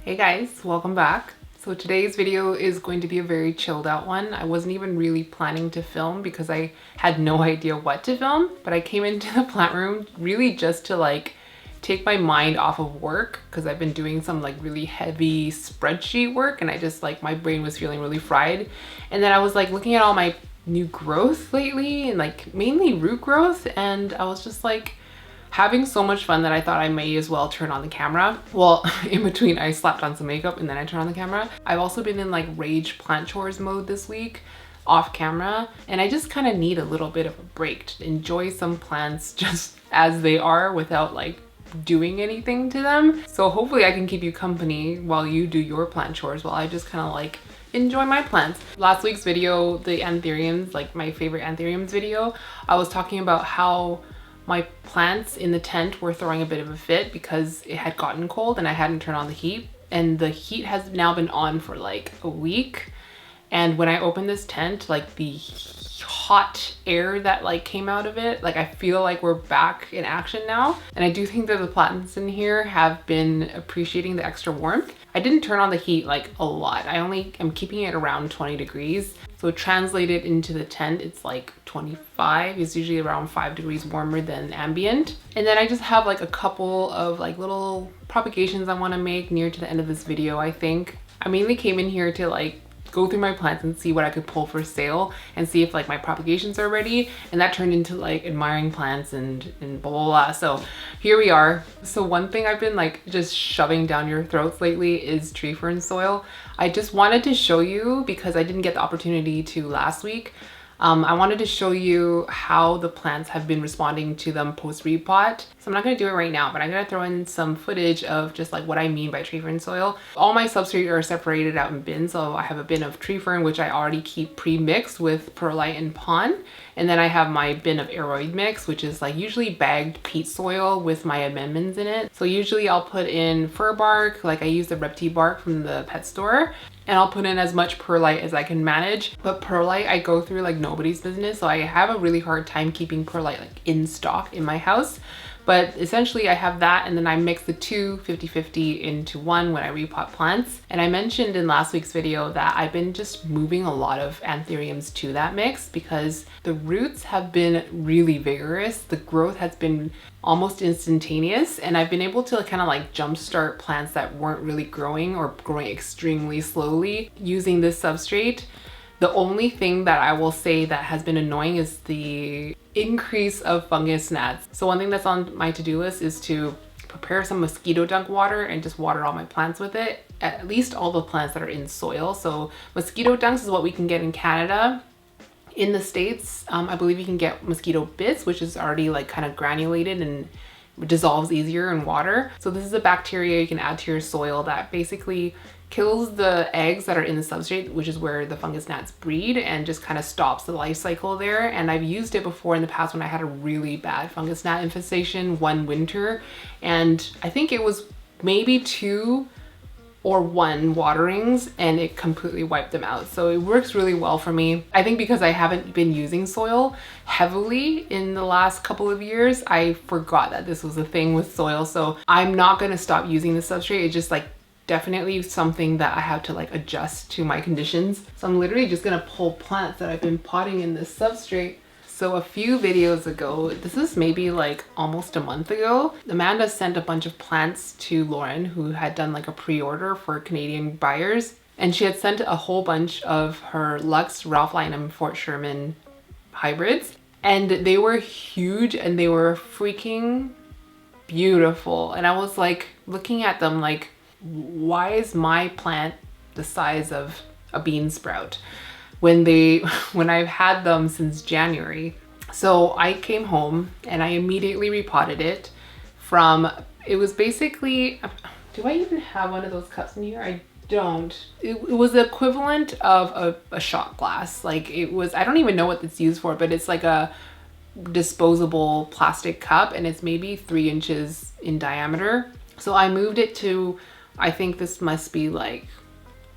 Hey guys, welcome back. So today's video is going to be a very chilled out one. I wasn't even really planning to film because I had no idea what to film, but I came into the plant room really just to take my mind off of work because I've been doing some really heavy spreadsheet work and I just my brain was feeling really fried. And then I was looking at all my new growth lately and mainly root growth, and I was just having so much fun that I thought I may as well turn on the camera. Well, in between I slapped on some makeup and then I turned on the camera. I've also been in rage plant chores mode this week off camera, and I just kind of need a little bit of a break to enjoy some plants just as they are without doing anything to them. So hopefully I can keep you company while you do your plant chores while I just kind of enjoy my plants. Last week's video, the antheriums, my favorite antheriums video, I was talking about how my plants in the tent were throwing a bit of a fit because it had gotten cold and I hadn't turned on the heat, and the heat has now been on for a week. And when I opened this tent, the hot air that came out of it, I feel we're back in action now. And I do think that the plants in here have been appreciating the extra warmth. I didn't turn on the heat a lot. I only am keeping it around 20 degrees. So translated into the tent, it's 25. It's usually around 5 degrees warmer than ambient. And then I just have a couple of little propagations I want to make near to the end of this video, I think. I mainly came in here to go through my plants and see what I could pull for sale and see if my propagations are ready, and that turned into admiring plants and blah blah blah. So here we are. So one thing I've been just shoving down your throats lately is tree fern soil. I just wanted to show you because I didn't get the opportunity to last week. I wanted to show you how the plants have been responding to them post repot. So I'm not going to do it right now, but I'm going to throw in some footage of just what I mean by tree fern soil. All my substrate are separated out in bins. So I have a bin of tree fern, which I already keep pre-mixed with perlite and pon. And then I have my bin of aroid mix, which is usually bagged peat soil with my amendments in it. So usually I'll put in fir bark, I use the repti bark from the pet store. And I'll put in as much perlite as I can manage. But perlite, I go through nobody's business. So I have a really hard time keeping perlite in stock in my house. But essentially I have that, and then I mix the two 50-50 into one when I repot plants. And I mentioned in last week's video that I've been just moving a lot of anthuriums to that mix because the roots have been really vigorous. The growth has been almost instantaneous, and I've been able to kind of jumpstart plants that weren't really growing or growing extremely slowly using this substrate. The only thing that I will say that has been annoying is the increase of fungus gnats. So one thing that's on my to-do list is to prepare some mosquito dunk water and just water all my plants with it, at least all the plants that are in soil. So mosquito dunks is what we can get in Canada. In the States, I believe you can get mosquito bits, which is already kind of granulated and dissolves easier in water. So this is a bacteria you can add to your soil that basically kills the eggs that are in the substrate, which is where the fungus gnats breed, and just kind of stops the life cycle there. And I've used it before in the past when I had a really bad fungus gnat infestation one winter, and I think it was maybe 2 or 1 waterings and it completely wiped them out. So it works really well for me. I think because I haven't been using soil heavily in the last couple of years, I forgot that this was a thing with soil. So I'm not gonna stop using the substrate. It's just definitely something that I have to adjust to my conditions. So I'm literally just gonna pull plants that I've been potting in this substrate. So a few videos ago, this is maybe almost a month ago, Amanda sent a bunch of plants to Lauren, who had done a pre-order for Canadian buyers. And she had sent a whole bunch of her Lux, Ralph Lynam, Fort Sherman hybrids. And they were huge and they were freaking beautiful. And I was looking at them why is my plant the size of a bean sprout when I've had them since January? So I came home and I immediately repotted it from, it was basically, do I even have one of those cups in here? I don't. It was the equivalent of a shot glass. It was, I don't even know what it's used for, but it's a disposable plastic cup and it's maybe 3 inches in diameter. So I moved it to, I think this must be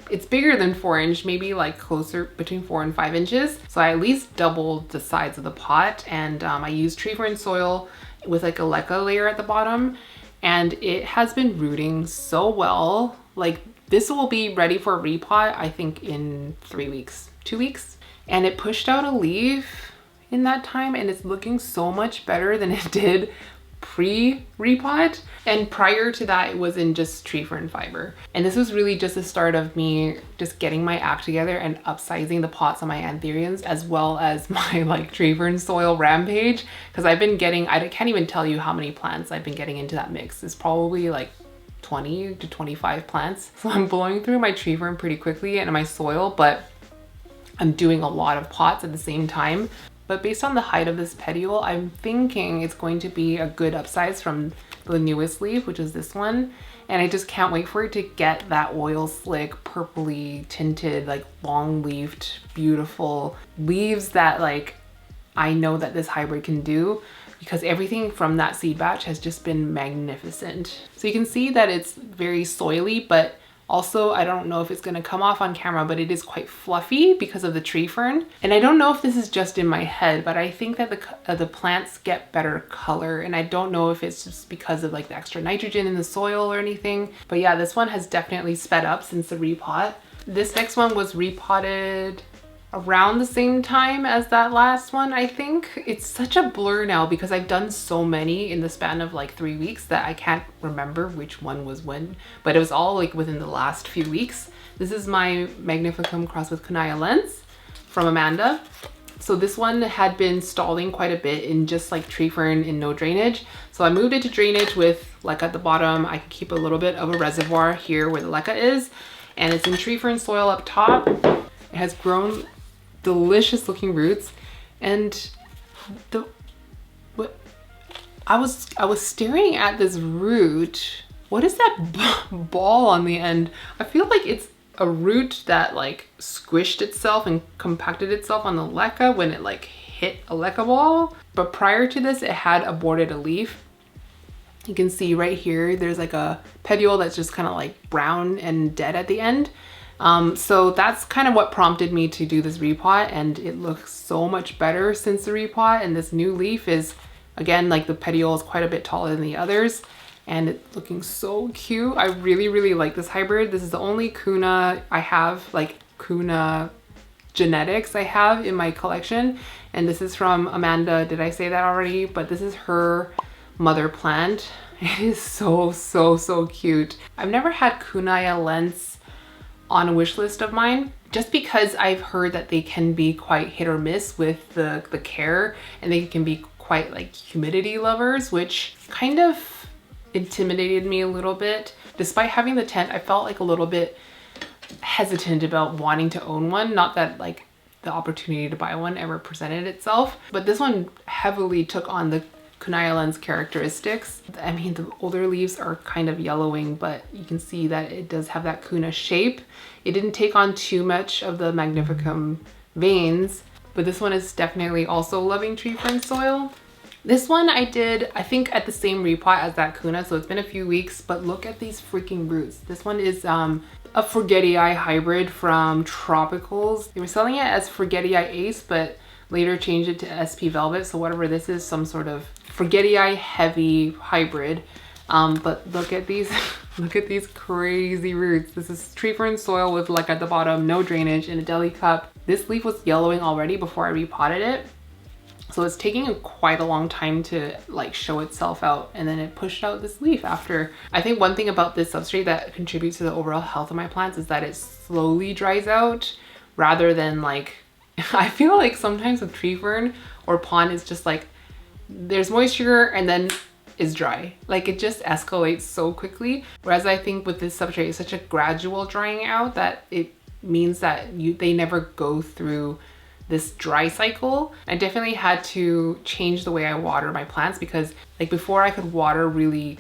it's bigger than 4 inch, maybe closer between 4 and 5 inches. So I at least doubled the size of the pot, and I used tree fern soil with a leca layer at the bottom, and it has been rooting so well. Like this will be ready for a repot, I think in 3 weeks, 2 weeks. And it pushed out a leaf in that time and it's looking so much better than it did pre-repot. And prior to that, it was in just tree fern fiber. And this was really just the start of me just getting my act together and upsizing the pots on my anthuriums, as well as my like tree fern soil rampage. Because I've been getting, I can't even tell you how many plants I've been getting into that mix. It's probably like 20 to 25 plants. So I'm blowing through my tree fern pretty quickly and my soil, but I'm doing a lot of pots at the same time. But based on the height of this petiole, I'm thinking it's going to be a good upsize from the newest leaf, which is this one. And I just can't wait for it to get that oil slick, purpley tinted, like long leafed, beautiful leaves that like I know that this hybrid can do, because everything from that seed batch has just been magnificent. So you can see that it's very soily, but also, I don't know if it's gonna come off on camera, but it is quite fluffy because of the tree fern. And I don't know if this is just in my head, but I think that the plants get better color. And I don't know if it's just because of like the extra nitrogen in the soil or anything. But yeah, this one has definitely sped up since the repot. This next one was repotted around the same time as that last one, I think. It's such a blur now because I've done so many in the span of like 3 weeks that I can't remember which one was when, but it was all like within the last few weeks. This is my Magnificum crossed with Kunaya lens from Amanda. So this one had been stalling quite a bit in just like tree fern and no drainage. So I moved it to drainage with leca at the bottom. I could keep a little bit of a reservoir here where the leca is, and it's in tree fern soil up top. It has grown delicious looking roots, and I was staring at this root. What is that ball on the end? I feel like it's a root that like squished itself and compacted itself on the leca when it like hit a leca ball. But prior to this, it had aborted a leaf. You can see right here, there's like a petiole that's just kind of like brown and dead at the end. So that's kind of what prompted me to do this repot, and it looks so much better since the repot. And this new leaf is, again, like the petiole is quite a bit taller than the others, and it's looking so cute. I really, really like this hybrid. This is the only Kuna I have, like Kuna genetics I have in my collection. And this is from Amanda. Did I say that already? But this is her mother plant. It is so, so, so cute. I've never had Kunaya lens on a wish list of mine, just because I've heard that they can be quite hit or miss with the care, and they can be quite like humidity lovers, which kind of intimidated me a little bit. Despite having the tent, I felt like a little bit hesitant about wanting to own one. Not that like the opportunity to buy one ever presented itself, but this one heavily took on the Kunaya lens characteristics. I mean, the older leaves are kind of yellowing, but you can see that it does have that Kuna shape. It didn't take on too much of the Magnificum veins, but this one is definitely also loving tree fern soil. This one I did, I think, at the same repot as that Kuna, so it's been a few weeks, but look at these freaking roots. This one is a Forgetii hybrid from Tropicals. They were selling it as Forgetii Ace, but later changed it to SP Velvet. So whatever this is, some sort of Forgetii heavy hybrid. But look at these, look at these crazy roots. This is tree fern soil with leca at the bottom, no drainage, in a deli cup. This leaf was yellowing already before I repotted it. So it's taking quite a long time to like show itself out, and then it pushed out this leaf after. I think one thing about this substrate that contributes to the overall health of my plants is that it slowly dries out rather than like, I feel like sometimes with tree fern or pond, it's just like there's moisture and then is dry. Like it just escalates so quickly. Whereas I think with this substrate, it's such a gradual drying out that it means that they never go through this dry cycle. I definitely had to change the way I water my plants, because like before I could water really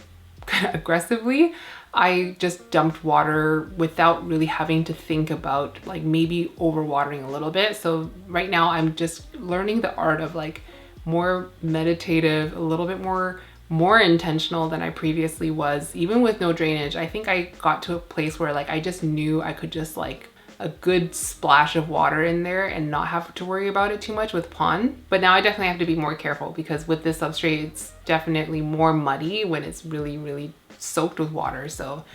aggressively, I just dumped water without really having to think about like maybe overwatering a little bit. So right now I'm just learning the art of like more meditative, a little bit more intentional than I previously was, even with no drainage. I think I got to a place where like I just knew I could just like a good splash of water in there and not have to worry about it too much with pond. But now I definitely have to be more careful, because with this substrate, it's definitely more muddy when it's really, really soaked with water. So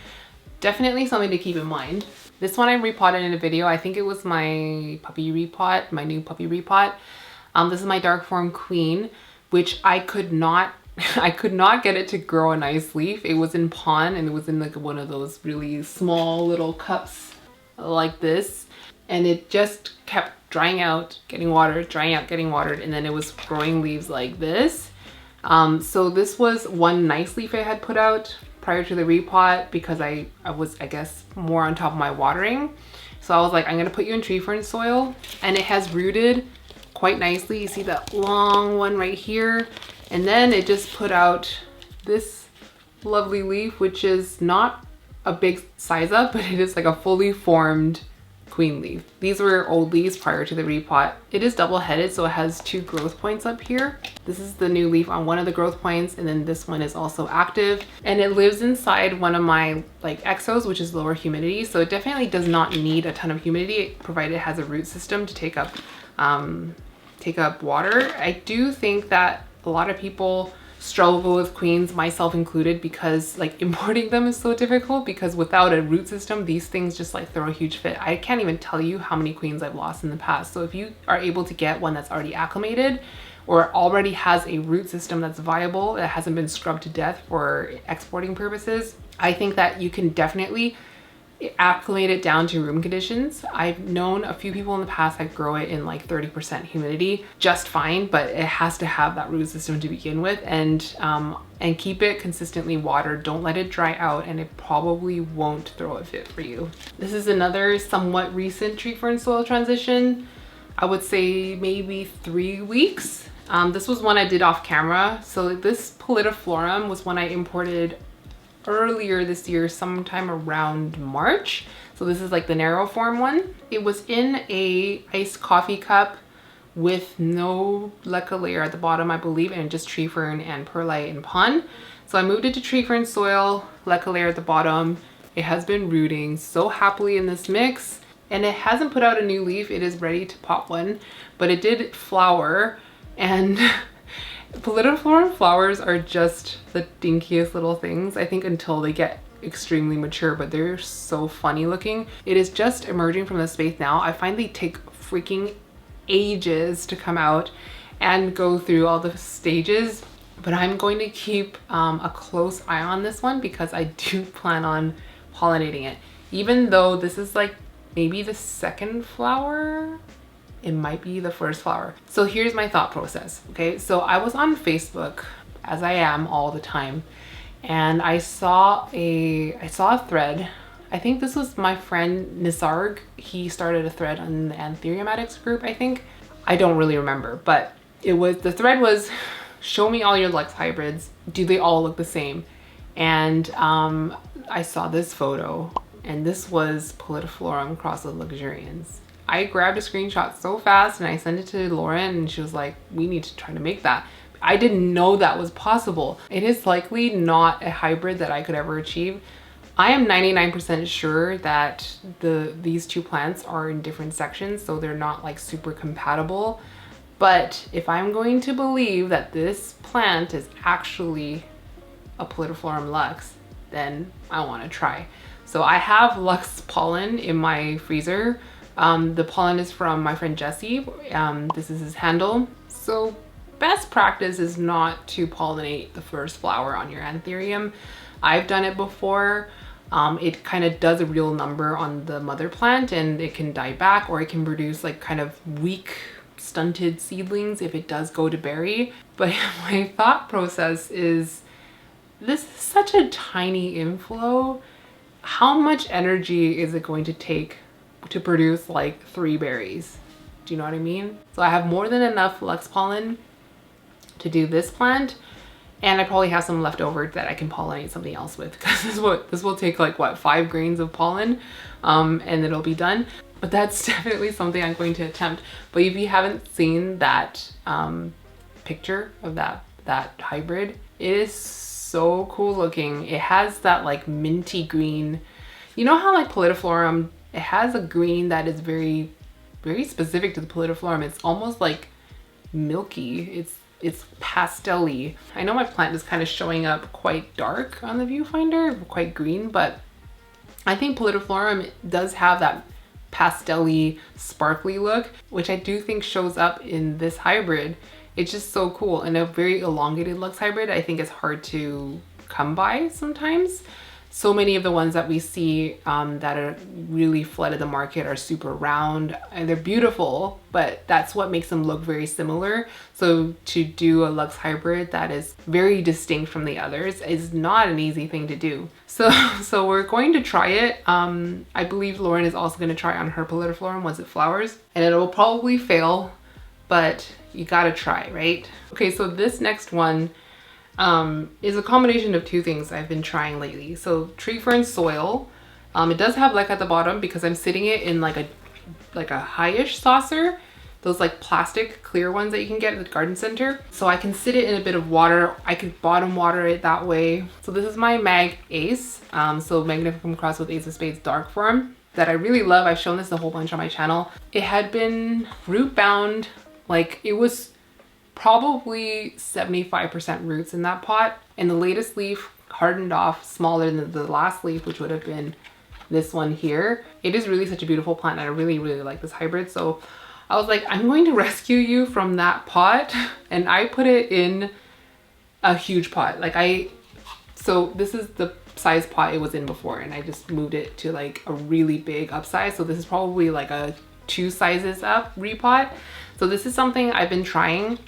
definitely something to keep in mind. This one I repotted in a video. I think it was my puppy repot, my new puppy repot. This is my dark form queen, which I could not get it to grow a nice leaf. It was in pond and it was in like one of those really small little cups like this. And it just kept drying out, getting watered, drying out, getting watered. And then it was growing leaves like this. So this was one nice leaf I had put out prior to the repot because I was, I guess, more on top of my watering. So I was like, I'm gonna put you in tree fern soil, and it has rooted quite nicely. You see that long one right here. And then it just put out this lovely leaf, which is not a big size up, but it is like a fully formed queen leaf. These were old leaves prior to the repot. It is double-headed, so it has 2 growth points up here. This is the new leaf on one of the growth points, and then this one is also active. And it lives inside one of my like exos, which is lower humidity. So it definitely does not need a ton of humidity, provided it has a root system to take up water. I do think that a lot of people struggle with queens, myself included, because like importing them is so difficult, because without a root system, these things just like throw a huge fit. I can't even tell you how many queens I've lost in the past. So if you are able to get one that's already acclimated or already has a root system that's viable, that hasn't been scrubbed to death for exporting purposes, I think that you can definitely acclimate it down to room conditions. I've known a few people in the past that grow it in like 30% humidity just fine, but it has to have that root system to begin with, and keep it consistently watered. Don't let it dry out, and it probably won't throw a fit for you. This is another somewhat recent tree fern soil transition. I would say maybe 3 weeks. This was one I did off camera. So this Pallidiflorum was one I imported earlier this year, sometime around March. So this is like the narrow form one. It was in a iced coffee cup with no leca layer at the bottom, I believe, and just tree fern and perlite and pond. So I moved it to tree fern soil, leca layer at the bottom. It has been rooting so happily in this mix, and it hasn't put out a new leaf. It is ready to pop one, but it did flower. And Pallidiflorum flowers are just the dinkiest little things, I think, until they get extremely mature, but they're so funny looking. It is just emerging from the space now. I find they take freaking ages to come out and go through all the stages, but I'm going to keep a close eye on this one because I do plan on pollinating it. Even though this is like maybe the second flower, it might be the first flower. So here's my thought process, okay? So I was on Facebook, as I am all the time, and I saw a thread. I think this was my friend Nisarg. He started a thread on the Antherium Addicts group, I think. I don't really remember, but the thread was, show me all your Lux hybrids. Do they all look the same? And I saw this photo, and this was Pallidiflorum cross with luxurians. I grabbed a screenshot so fast and I sent it to Lauren, and she was like, we need to try to make that. I didn't know that was possible. It is likely not a hybrid that I could ever achieve. I am 99% sure that these two plants are in different sections, so they're not like super compatible. But if I'm going to believe that this plant is actually a Pallidiflorum Lux, then I want to try. So I have Lux pollen in my freezer. The pollen is from my friend Jesse. This is his handle. So best practice is not to pollinate the first flower on your anthurium. I've done it before. It kind of does a real number on the mother plant, and it can die back, or it can produce like kind of weak, stunted seedlings if it does go to berry. But my thought process is, this is such a tiny inflow. How much energy is it going to take to produce like 3 berries? Do you know what I mean? So I have more than enough Lux pollen to do this plant, and I probably have some left over that I can pollinate something else with, because this will take like what, 5 grains of pollen, and it'll be done. But that's definitely something I'm going to attempt. But if you haven't seen that picture of that hybrid, it is so cool looking. It has that like minty green. You know how like Pallidiflorum, it has a green that is very, very specific to the Pallidiflorum. It's almost like milky. It's pastel-y. I know my plant is kind of showing up quite dark on the viewfinder, quite green, but I think Pallidiflorum does have that pastel-y, sparkly look, which I do think shows up in this hybrid. It's just so cool. And a very elongated Lux hybrid, I think it's hard to come by sometimes. So many of the ones that we see that are really flooded the market are super round and they're beautiful, but that's what makes them look very similar. So to do a Lux hybrid that is very distinct from the others is not an easy thing to do. So we're going to try it. I believe Lauren is also going to try on her Pallidiflorum once it flowers, and it will probably fail, but you gotta try, right? Okay, so this next one is a combination of two things I've been trying lately. So tree fern soil. It does have leca at the bottom because I'm sitting it in like a high-ish saucer. Those like plastic clear ones that you can get at the garden center. So I can sit it in a bit of water. I could bottom water it that way. So this is my Mag Ace. So Magnificum Cross with Ace of Spades dark form that I really love. I've shown this a whole bunch on my channel. It had been root bound, like it was probably 75% roots in that pot, and the latest leaf hardened off smaller than the last leaf, which would have been this one here. It is really such a beautiful plant, and I really like this hybrid. So I was like, I'm going to rescue you from that pot, and I put it in a huge pot. So this is the size pot it was in before, and I just moved it to like a really big upsize. So this is probably like a 2 sizes up repot. So this is something I've been trying.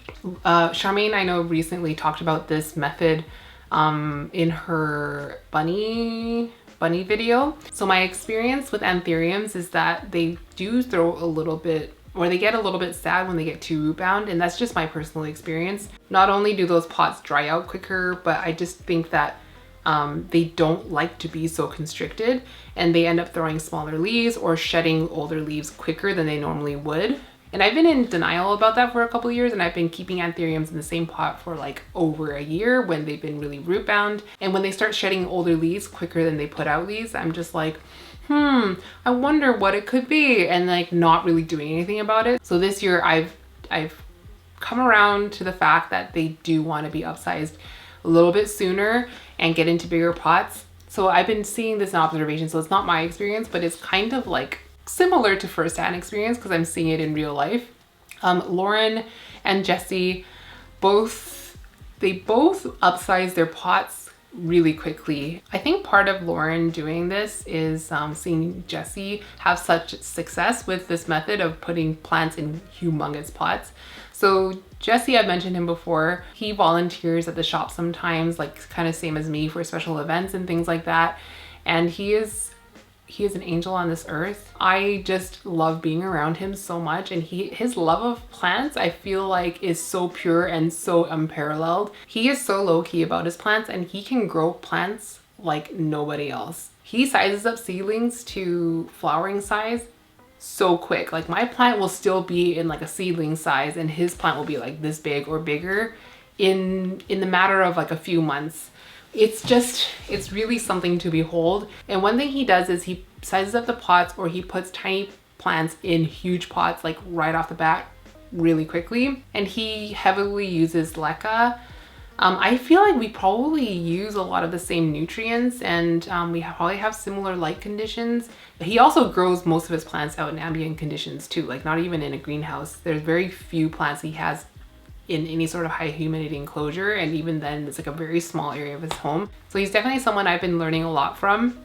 Charmaine, I know, recently talked about this method in her bunny video. So my experience with antheriums is that they do throw a little bit, or they get a little bit sad when they get too root bound, and that's just my personal experience. Not only do those pots dry out quicker, but I just think that they don't like to be so constricted, and they end up throwing smaller leaves or shedding older leaves quicker than they normally would. And I've been in denial about that for a couple of years, and I've been keeping anthuriums in the same pot for like over a year when they've been really root bound. And when they start shedding older leaves quicker than they put out leaves, I'm just like, I wonder what it could be, and like not really doing anything about it. So this year I've come around to the fact that they do want to be upsized a little bit sooner and get into bigger pots. So I've been seeing this in observation, so it's not my experience, but it's kind of like similar to first-hand experience because I'm seeing it in real life. Lauren and Jessie both upsize their pots really quickly. I think part of Lauren doing this is seeing Jessie have such success with this method of putting plants in humongous pots. So Jesse, I've mentioned him before. He volunteers at the shop sometimes, like kind of same as me, for special events and things like that. And he is an angel on this earth. I just love being around him so much, and his love of plants, I feel like, is so pure and so unparalleled. He is so low-key about his plants, and he can grow plants like nobody else. He sizes up seedlings to flowering size so quick. Like my plant will still be in like a seedling size, and his plant will be like this big or bigger in the matter of like a few months. It's really something to behold. And one thing he does is he sizes up the pots, or he puts tiny plants in huge pots like right off the bat really quickly. And he heavily uses leca. I feel like we probably use a lot of the same nutrients, and we probably have similar light conditions. He also grows most of his plants out in ambient conditions too, like not even in a greenhouse. There's very few plants he has in any sort of high humidity enclosure, and even then it's like a very small area of his home. So he's definitely someone I've been learning a lot from.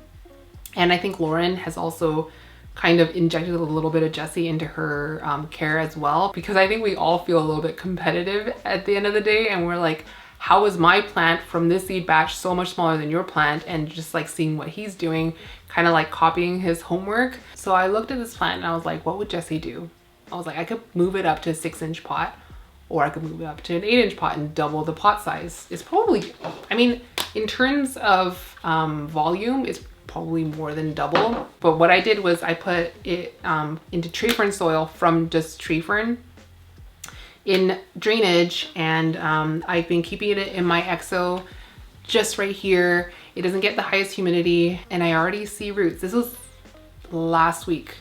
And I think Lauren has also kind of injected a little bit of Jessie into her care as well, because I think we all feel a little bit competitive at the end of the day, and we're like, how is my plant from this seed batch so much smaller than your plant? And just like seeing what he's doing, kind of like copying his homework. So I looked at this plant and I was like, what would Jessie do? I was like, I could move it up to a 6-inch pot, or I could move it up to an 8-inch pot and double the pot size. It's probably, I mean, in terms of volume, it's probably more than double. But what I did was I put it into tree fern soil from just tree fern in drainage, and I've been keeping it in my exo just right here. It doesn't get the highest humidity, and I already see roots. This was last week,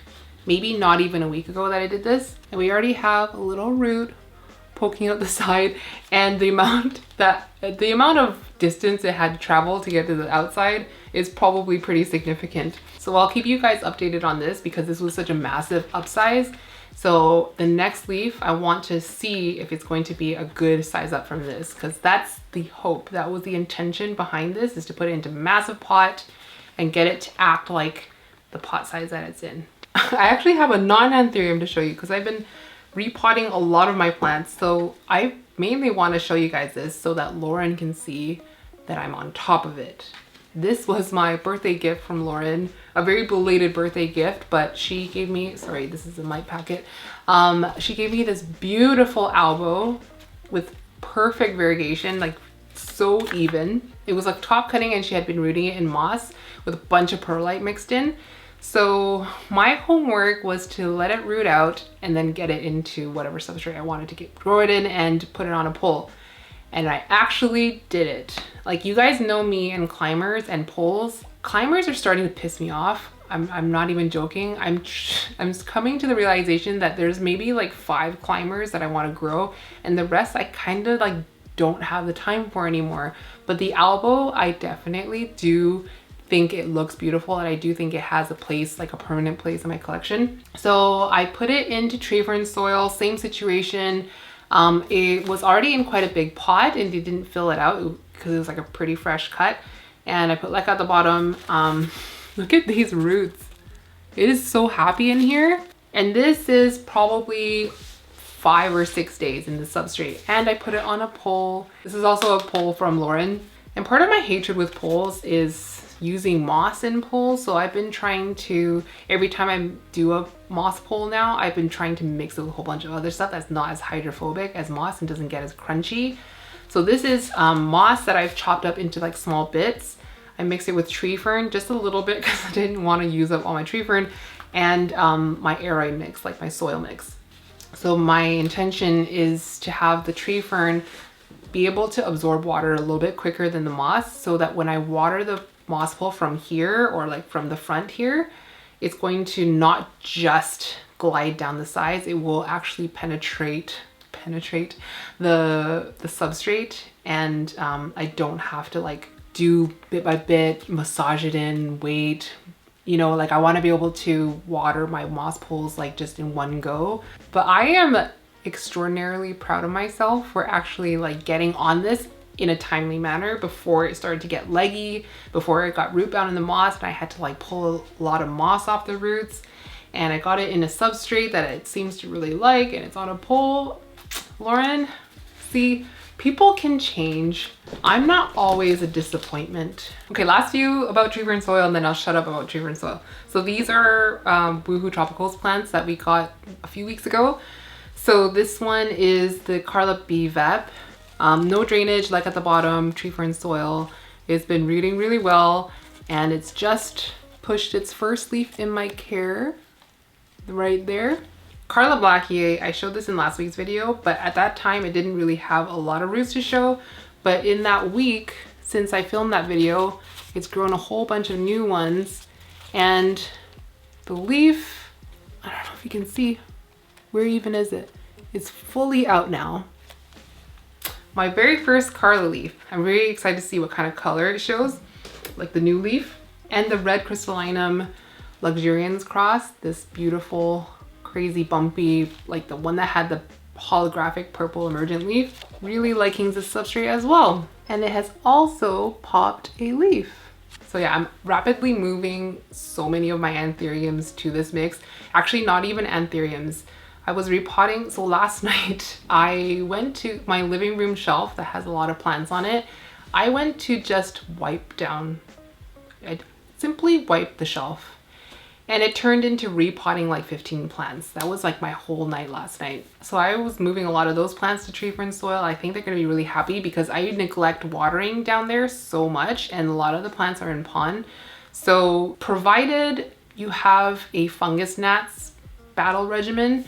maybe not even a week ago that I did this, and we already have a little root poking out the side, and the amount of distance it had to travel to get to the outside is probably pretty significant. So I'll keep you guys updated on this because this was such a massive upsize. So the next leaf, I want to see if it's going to be a good size up from this, because that's the hope. That was the intention behind this, is to put it into a massive pot and get it to act like the pot size that it's in. I actually have a non-antherium to show you because I've been repotting a lot of my plants. So I mainly want to show you guys this so that Lauren can see that I'm on top of it. This was my birthday gift from Lauren, a very belated birthday gift, but she gave me, sorry, this is a mite packet. She gave me this beautiful albo with perfect variegation, like so even. It was like top cutting, and she had been rooting it in moss with a bunch of perlite mixed in. So my homework was to let it root out and then get it into whatever substrate I wanted to grow it in and put it on a pole. And I actually did it. Like, you guys know me and climbers and poles. Climbers are starting to piss me off. I'm not even joking. I'm coming to the realization that there's maybe like 5 climbers that I want to grow, and the rest I kind of like don't have the time for anymore. But the albo, I definitely do think it looks beautiful, and I do think it has a place, like a permanent place in my collection. So I put it into tree fern soil, same situation. It was already in quite a big pot and it didn't fill it out because it was like a pretty fresh cut. And I put leca at the bottom. Look at these roots. It is so happy in here. And this is probably 5 or 6 days in the substrate. And I put it on a pole. This is also a pole from Lauren. And part of my hatred with poles is using moss in poles. So I've been trying to, every time I do a moss pole now, I've been trying to mix it with a whole bunch of other stuff that's not as hydrophobic as moss and doesn't get as crunchy. So this is moss that I've chopped up into like small bits. I mixed it with tree fern just a little bit because I didn't want to use up all my tree fern, and my aroid mix, like my soil mix. So my intention is to have the tree fern be able to absorb water a little bit quicker than the moss, so that when I water the moss pole from here, or like from the front here, it's going to not just glide down the sides, it will actually penetrate the substrate, and I don't have to like do bit by bit, massage it in, wait, you know, like I want to be able to water my moss poles like just in one go. But I am extraordinarily proud of myself for actually like getting on this in a timely manner before it started to get leggy, before it got root bound in the moss and I had to like pull a lot of moss off the roots. And I got it in a substrate that it seems to really like, and it's on a pole. Lauren, see, people can change. I'm not always a disappointment. Okay, last few about tree fern soil, and then I'll shut up about tree fern soil. So these are Woohoo Tropicals plants that we got a few weeks ago. So this one is the Carla B Vep. No drainage, like at the bottom, tree fern soil. It's been rooting really well, and it's just pushed its first leaf in my care right there. Carla Blackier, I showed this in last week's video, but at that time it didn't really have a lot of roots to show. But in that week, since I filmed that video, it's grown a whole bunch of new ones. And the leaf, I don't know if you can see, where even is it? It's fully out now. My very first Carla leaf. I'm very excited to see what kind of color it shows, like the new leaf. And the red crystallinum luxurians cross, this beautiful, crazy bumpy, like the one that had the holographic purple emergent leaf. Really liking this substrate as well. And it has also popped a leaf. So yeah, I'm rapidly moving so many of my antheriums to this mix. Actually, not even antheriums. I was repotting, so last night I went to my living room shelf that has a lot of plants on it. I went to just wipe down, I simply wiped the shelf, and it turned into repotting like 15 plants. That was like my whole night last night. So I was moving a lot of those plants to tree fern soil. I think they're gonna be really happy because I neglect watering down there so much, and a lot of the plants are in pond. So provided you have a fungus gnats battle regimen,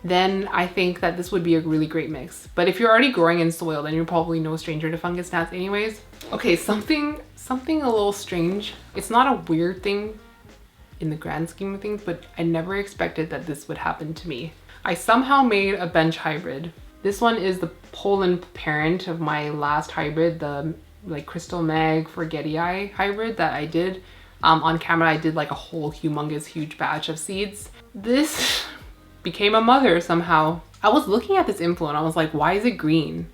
then I think that this would be a really great mix. But if you're already growing in soil, then you're probably no stranger to fungus gnats anyways. Okay, something a little strange. It's not a weird thing in the grand scheme of things, but I never expected that this would happen to me. I somehow made a bench hybrid This one is the Poland parent of my last hybrid, the like Crystal Meg Forgetii hybrid that I did. On camera, I did like a whole humongous huge batch of seeds. This became a mother somehow. I was looking at this inflow and I was like, why is it green?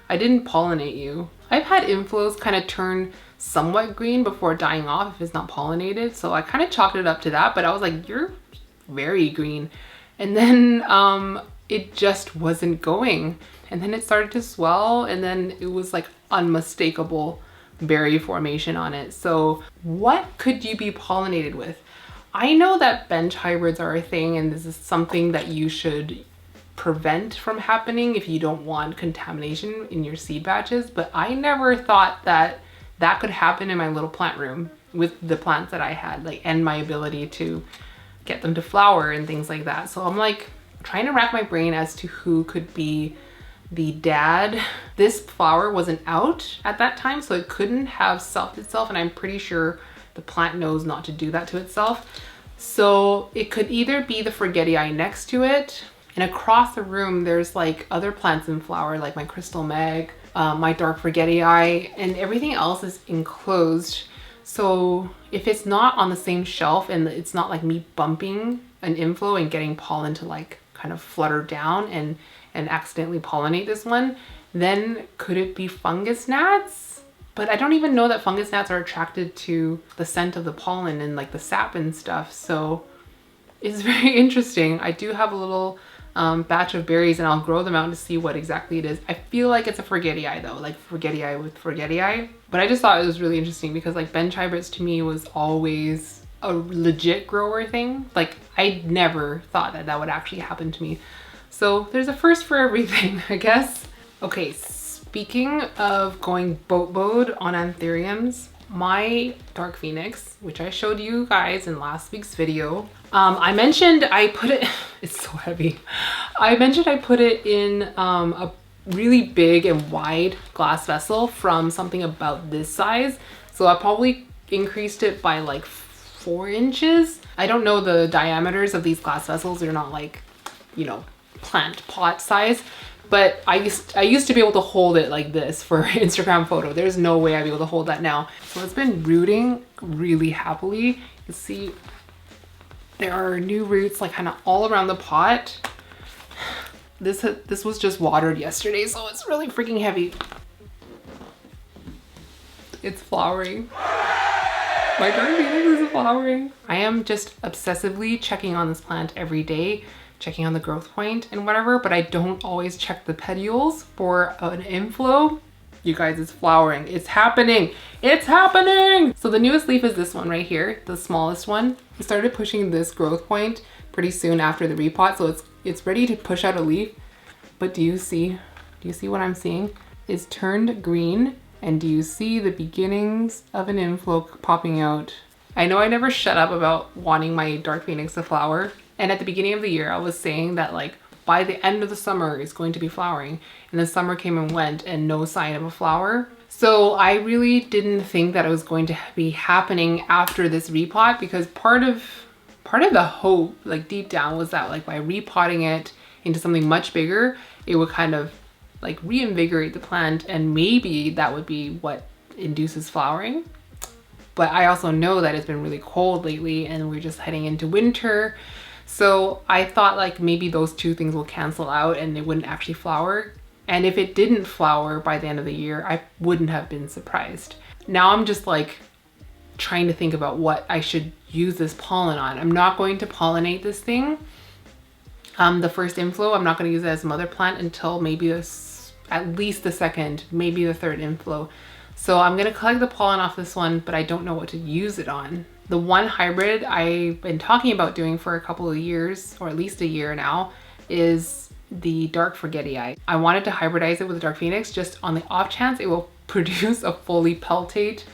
I didn't pollinate you. I've had inflows kind of turn somewhat green before dying off if it's not pollinated. So I kind of chalked it up to that, but I was like, you're very green. And then it just wasn't going. And then it started to swell, and then it was like unmistakable berry formation on it. So what could you be pollinated with? I know that bench hybrids are a thing, and this is something that you should prevent from happening if you don't want contamination in your seed batches, but I never thought that that could happen in my little plant room with the plants that I had, like, and my ability to get them to flower and things like that. So I'm like trying to rack my brain as to who could be the dad. This flower wasn't out at that time, so it couldn't have selfed itself, and I'm pretty sure the plant knows not to do that to itself. So it could either be the Forgetii next to it, and across the room there's like other plants in flower, like my Crystal Meg, my dark Forgetii, and everything else is enclosed. So if it's not on the same shelf and it's not like me bumping an inflow and getting pollen to like kind of flutter down and accidentally pollinate this one, then could it be fungus gnats? But I don't even know that fungus gnats are attracted to the scent of the pollen and like the sap and stuff. So it's very interesting. I do have a little batch of berries, and I'll grow them out to see what exactly it is. I feel like it's a Forgetii though, like Forgetii with Forgetii. But I just thought it was really interesting because like bench hybrids to me was always a legit grower thing. Like I never thought that that would actually happen to me. So there's a first for everything, I guess. Okay, speaking of going boat mode on antheriums, my Dark Phoenix, which I showed you guys in last week's video, I mentioned I put it, it's so heavy. I mentioned I put it in a really big and wide glass vessel from something about this size. So I probably increased it by like 4 inches. I don't know the diameters of these glass vessels. They're not like, you know, plant pot size, but I used to be able to hold it like this for Instagram photo. There's no way I'd be able to hold that now. So it's been rooting really happily. You can see there are new roots like kind of all around the pot. This was just watered yesterday, so it's really freaking heavy. It's flowering. My Dark Phoenix is flowering. I am just obsessively checking on this plant every day, checking on the growth point and whatever, but I don't always check the petioles for an inflow. You guys, it's flowering. It's happening. It's happening. So the newest leaf is this one right here, the smallest one. It started pushing this growth point pretty soon after the repot, so it's ready to push out a leaf. But do you see what I'm seeing? It's turned green, and do you see the beginnings of an inflow popping out? I know I never shut up about wanting my Dark Phoenix to flower. And at the beginning of the year, I was saying that like by the end of the summer, it's going to be flowering. And the summer came and went and no sign of a flower. So I really didn't think that it was going to be happening after this repot, because part of the hope, like deep down, was that like by repotting it into something much bigger, it would kind of like reinvigorate the plant, and maybe that would be what induces flowering. But I also know that it's been really cold lately and we're just heading into winter. So I thought like maybe those two things will cancel out and it wouldn't actually flower. And if it didn't flower by the end of the year, I wouldn't have been surprised. Now I'm just like trying to think about what I should use this pollen on. I'm not going to pollinate this thing. The first inflow, I'm not going to use it as a mother plant until maybe at least the second, maybe the third inflow. So I'm going to collect the pollen off this one, but I don't know what to use it on. The one hybrid I've been talking about doing for a couple of years, or at least a year now, is the Dark Forgetii. I wanted to hybridize it with the Dark Phoenix just on the off chance it will produce a fully peltate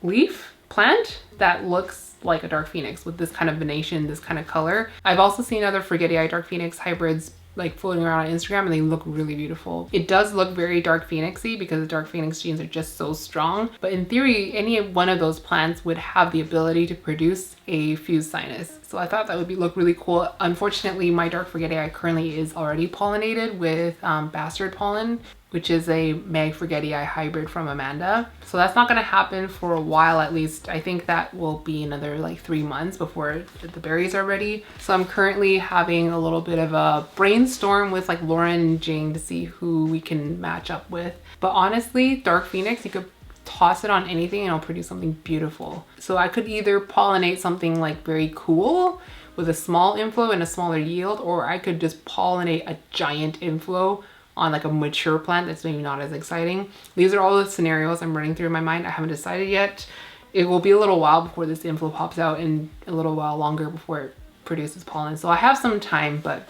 leaf plant that looks like a Dark Phoenix with this kind of venation, this kind of color. I've also seen other Forgetii Dark Phoenix hybrids like floating around on Instagram, and they look really beautiful. It does look very dark phoenixy because the dark phoenix genes are just so strong, but in theory any one of those plants would have the ability to produce a fused sinus. So I thought that would look really cool. Unfortunately, my dark forgetii currently is already pollinated with bastard pollen, which is a Mag forgetii hybrid from Amanda. So that's not gonna happen for a while at least. I think that will be another like 3 months before the berries are ready. So I'm currently having a little bit of a brainstorm with like Lauren and Jane to see who we can match up with. But honestly, dark phoenix, you could toss it on anything and it'll produce something beautiful. So I could either pollinate something like very cool with a small inflow and a smaller yield, or I could just pollinate a giant inflow on like a mature plant that's maybe not as exciting. These are all the scenarios I'm running through in my mind. I haven't decided yet. It will be a little while before this inflow pops out and a little while longer before it produces pollen. So I have some time, but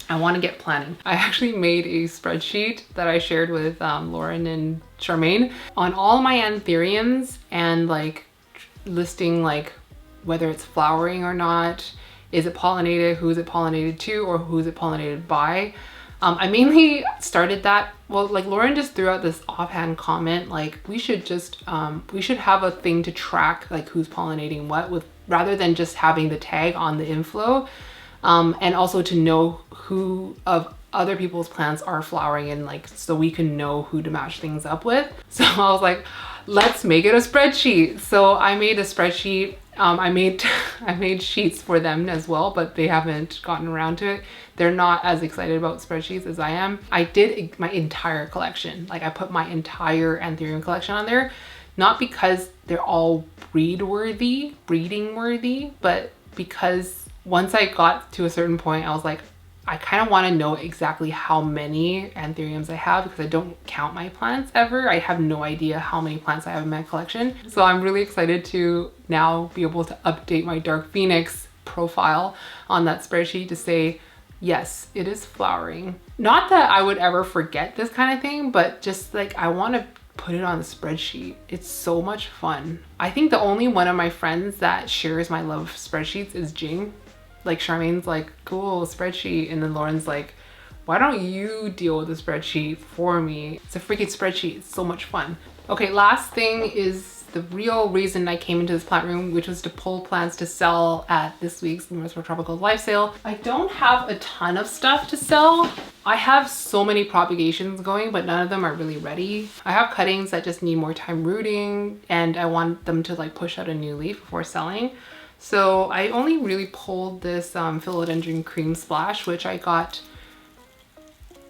I want to get planning. I actually made a spreadsheet that I shared with Lauren and Charmaine on all my antheriums and like listing like whether it's flowering or not, is it pollinated, who is it pollinated to, or who is it pollinated by. I mainly started that, well, like Lauren just threw out this offhand comment, like we should just, we should have a thing to track like who's pollinating what, with rather than just having the tag on the inflow, and also to know who of other people's plants are flowering and like, so we can know who to match things up with. So I was like, let's make it a spreadsheet. So I made a spreadsheet. I made sheets for them as well, but they haven't gotten around to it. They're not as excited about spreadsheets as I am. I did my entire collection. Like I put my entire anthurium collection on there, not because they're all breeding worthy, but because once I got to a certain point, I was like, I kind of want to know exactly how many anthuriums I have because I don't count my plants ever. I have no idea how many plants I have in my collection. So I'm really excited to now be able to update my dark phoenix profile on that spreadsheet to say, yes, it is flowering. Not that I would ever forget this kind of thing, but just like I want to put it on the spreadsheet. It's so much fun. I think the only one of my friends that shares my love of spreadsheets is Jing. Like Charmaine's like, cool spreadsheet, and then Lauren's like, why don't you deal with the spreadsheet for me? It's a freaking spreadsheet. It's so much fun. Okay, last thing is the real reason I came into this plant room, which was to pull plants to sell at this week's Universal Tropical Life Sale. I don't have a ton of stuff to sell. I have so many propagations going, but none of them are really ready. I have cuttings that just need more time rooting, and I want them to like push out a new leaf before selling. So I only really pulled this philodendron creamsplash, which I got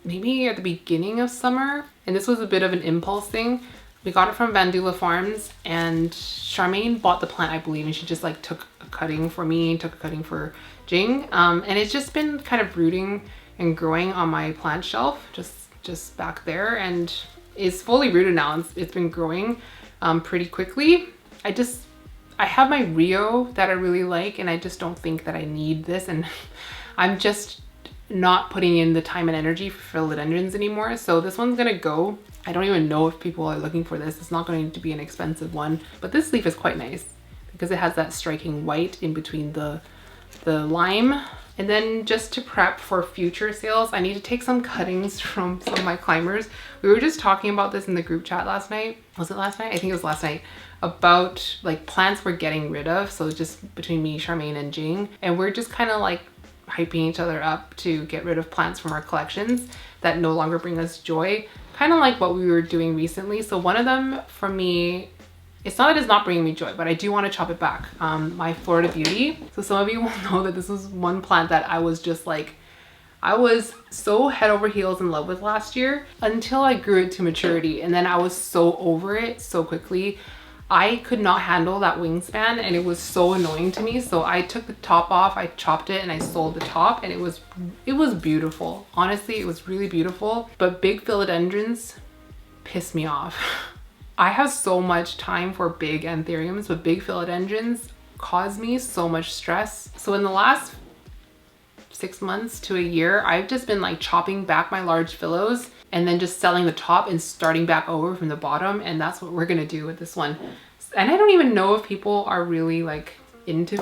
maybe at the beginning of summer. And this was a bit of an impulse thing. We got it from Vandula Farms, and Charmaine bought the plant, I believe, and she just like took a cutting for me, took a cutting for Jing. And it's just been kind of rooting and growing on my plant shelf, just back there, and is fully rooted now. It's been growing pretty quickly. I have my Rio that I really like, and I just don't think that I need this, and I'm just not putting in the time and energy for philodendrons anymore. So this one's gonna go. I don't even know if people are looking for this. It's not going to be an expensive one, but this leaf is quite nice because it has that striking white in between the lime. And then just to prep for future sales, I need to take some cuttings from some of my climbers. We were just talking about this in the group chat last night. Was it last night? I think it was last night. About like plants we're getting rid of. So just between me, Charmaine, and Jing. And we're just kind of like hyping each other up to get rid of plants from our collections that no longer bring us joy. Kind of like what we were doing recently. So one of them for me, it's not that it's not bringing me joy, but I do want to chop it back. My Florida Beauty. So some of you will know that this was one plant that I was just like, I was so head over heels in love with last year until I grew it to maturity. And then I was so over it so quickly. I could not handle that wingspan and it was so annoying to me. So I took the top off, I chopped it, and I sold the top, and it was beautiful. Honestly, it was really beautiful. But big philodendrons piss me off. I have so much time for big antheriums, but big philodendrons cause me so much stress. So in the last 6 months to a year, I've just been like chopping back my large philos and then just selling the top and starting back over from the bottom. And that's what we're gonna do with this one. And I don't even know if people are really like into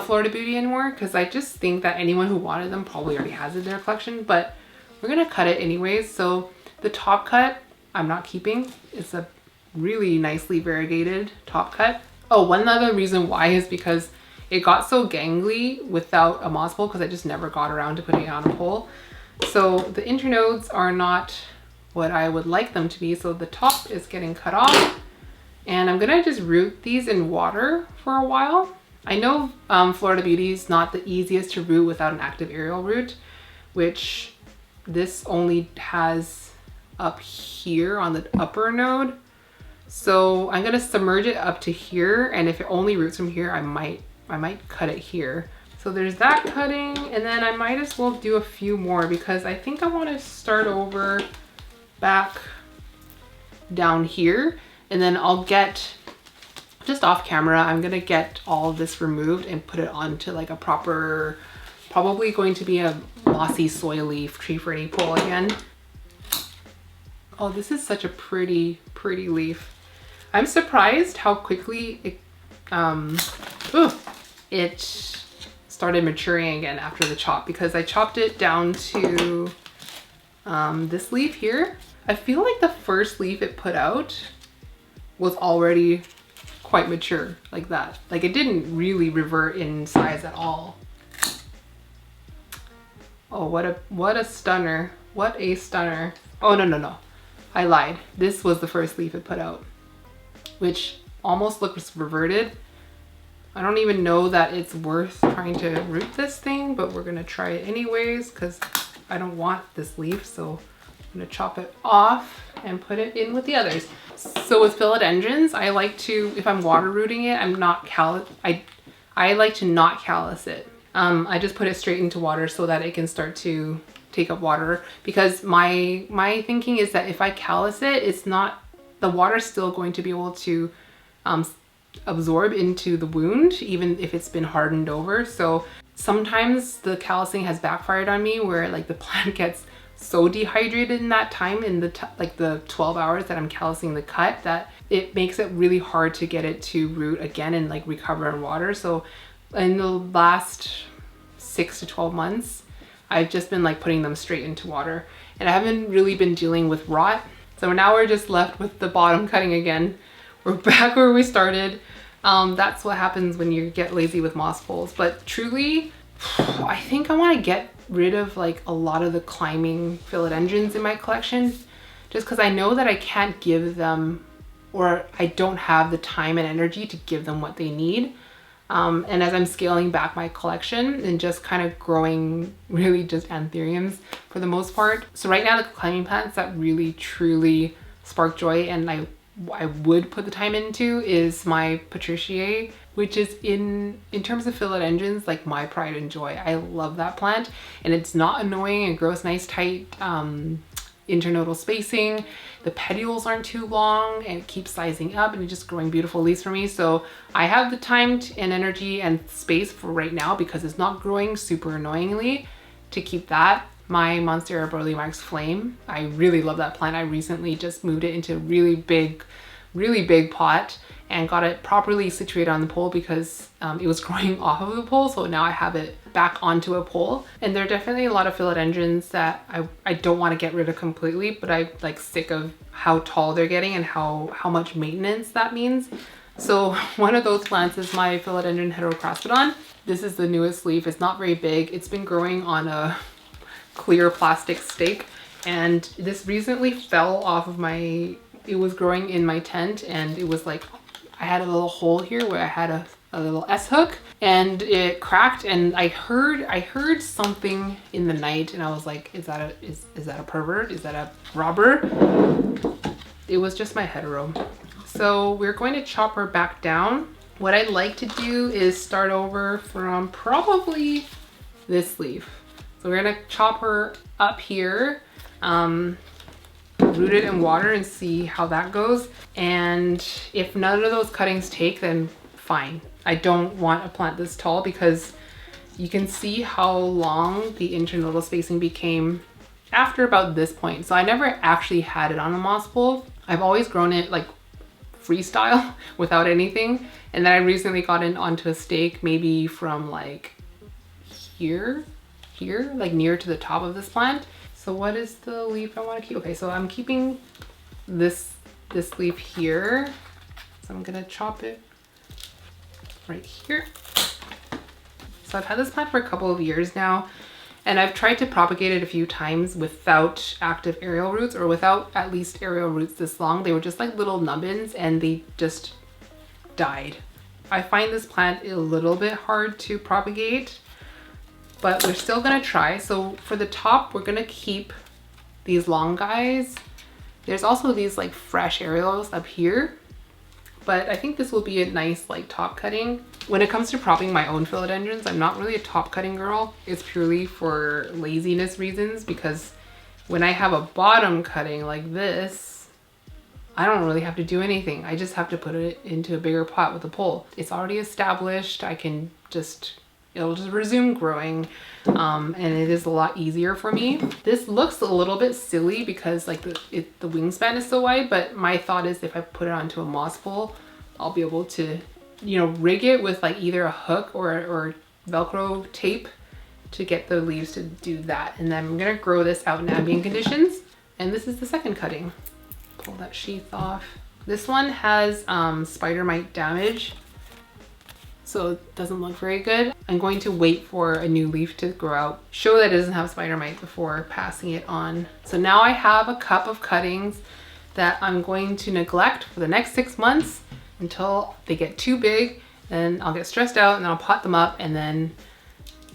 Florida Beauty anymore because I just think that anyone who wanted them probably already has it in their collection, but we're gonna cut it anyways. So the top cut I'm not keeping. It's a really nicely variegated top cut. Oh, one other reason why is because it got so gangly without a moss pole because I just never got around to putting it on a pole. So the internodes are not what I would like them to be. So the top is getting cut off and I'm gonna just root these in water for a while. I know Florida Beauty is not the easiest to root without an active aerial root, which this only has up here on the upper node. So I'm gonna submerge it up to here, and if it only roots from here, I might cut it here. So there's that cutting, and then I might as well do a few more because I think I want to start over back down here, and then I'll get, just off camera, I'm gonna get all of this removed and put it onto like a proper, probably going to be a mossy soily tree ferny pole again. Oh, this is such a pretty leaf. I'm surprised how quickly it started maturing again after the chop, because I chopped it down to this leaf here. I feel like the first leaf it put out was already quite mature like that. Like it didn't really revert in size at all. Oh, what a stunner. What a stunner. Oh, no. I lied. This was the first leaf it put out, which almost looks reverted. I don't even know that it's worth trying to root this thing, but we're gonna try it anyways because I don't want this leaf. So I'm gonna chop it off and put it in with the others. So with philodendrons, I like to, if I'm water rooting it, I like to not callus it. I just put it straight into water so that it can start to take up water, because my thinking is that if I callus it, it's not, the water's still going to be able to absorb into the wound even if it's been hardened over. So sometimes the callusing has backfired on me where like the plant gets so dehydrated in that time, in the 12 hours that I'm callusing the cut, that it makes it really hard to get it to root again and like recover in water. So in the last 6 to 12 months, I've just been like putting them straight into water, and I haven't really been dealing with rot. So now we're just left with the bottom cutting again. We're back where we started. That's what happens when you get lazy with moss poles. But truly, I think I want to get rid of like a lot of the climbing philodendrons in my collection, just because I know that I can't give them, or I don't have the time and energy to give them what they need. And as I'm scaling back my collection and just kind of growing really just anthuriums for the most part. So right now the climbing plants that really truly spark joy and I would put the time into is my Patriciae, which is in terms of philodendrons, like my pride and joy. I love that plant, and it's not annoying. It grows nice tight internodal spacing. The petioles aren't too long and it keeps sizing up and it's just growing beautiful leaves for me. So I have the time and energy and space for right now, because it's not growing super annoyingly, to keep that. My Monstera Burley-Marx Flame, I really love that plant. I recently just moved it into a really big pot and got it properly situated on the pole because it was growing off of the pole. So now I have it back onto a pole. And there are definitely a lot of philodendrons that I don't want to get rid of completely, but I'm like sick of how tall they're getting and how much maintenance that means. So one of those plants is my Philodendron Heterocraspedon. This is the newest leaf. It's not very big. It's been growing on a clear plastic stake, and this recently fell off of it was growing in my tent, and it was like, I had a little hole here where I had a little S-hook, and it cracked, and I heard something in the night, and I was like, is that a pervert? Is that a robber? It was just my hetero. So we're going to chop her back down. What I'd like to do is start over from probably this leaf. So we're gonna chop her up here, root it in water and see how that goes. And if none of those cuttings take, then fine. I don't want a plant this tall, because you can see how long the internodal spacing became after about this point. So I never actually had it on a moss pole. I've always grown it like freestyle without anything. And then I recently got onto a stake maybe from like here, like near to the top of this plant. So what is the leaf I want to keep? Okay, so I'm keeping this leaf here. So I'm gonna chop it right here. So I've had this plant for a couple of years now, and I've tried to propagate it a few times without active aerial roots, or without at least aerial roots this long. They were just like little nubbins and they just died. I find this plant a little bit hard to propagate, but we're still gonna try. So for the top, we're gonna keep these long guys. There's also these like fresh aerials up here, but I think this will be a nice like top cutting. When it comes to propping my own philodendrons, I'm not really a top cutting girl. It's purely for laziness reasons, because when I have a bottom cutting like this, I don't really have to do anything. I just have to put it into a bigger pot with a pole. It's already established. I can just, it'll just resume growing, and it is a lot easier for me. This looks a little bit silly because like the wingspan is so wide, but my thought is if I put it onto a moss pole, I'll be able to, you know, rig it with like either a hook or Velcro tape to get the leaves to do that. And then I'm gonna grow this out in ambient conditions. And this is the second cutting. Pull that sheath off. This one has spider mite damage, so it doesn't look very good. I'm going to wait for a new leaf to grow out, show that it doesn't have spider mite before passing it on. So now I have a cup of cuttings that I'm going to neglect for the next 6 months until they get too big. Then I'll get stressed out and then I'll pot them up, and then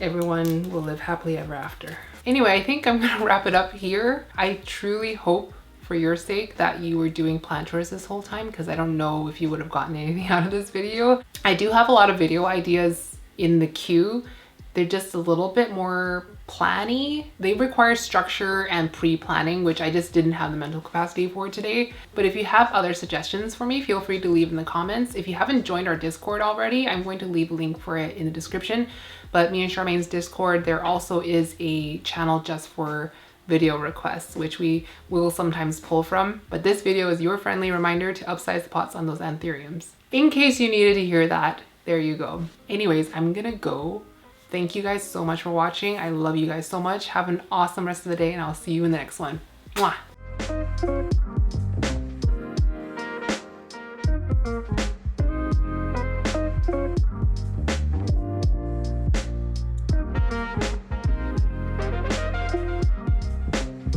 everyone will live happily ever after. Anyway, I think I'm gonna wrap it up here. I truly hope for your sake that you were doing plant tours this whole time, because I don't know if you would have gotten anything out of this video. I do have a lot of video ideas in the queue. They're just a little bit more planny. They require structure and pre-planning, which I just didn't have the mental capacity for today. But if you have other suggestions for me, feel free to leave in the comments. If you haven't joined our Discord already, I'm going to leave a link for it in the description. But me and Charmaine's Discord, there also is a channel just for video requests, which we will sometimes pull from. But this video is your friendly reminder to upsize the pots on those anthuriums. In case you needed to hear that, there you go. Anyways, I'm gonna go. Thank you guys so much for watching. I love you guys so much. Have an awesome rest of the day, and I'll see you in the next one. Mwah.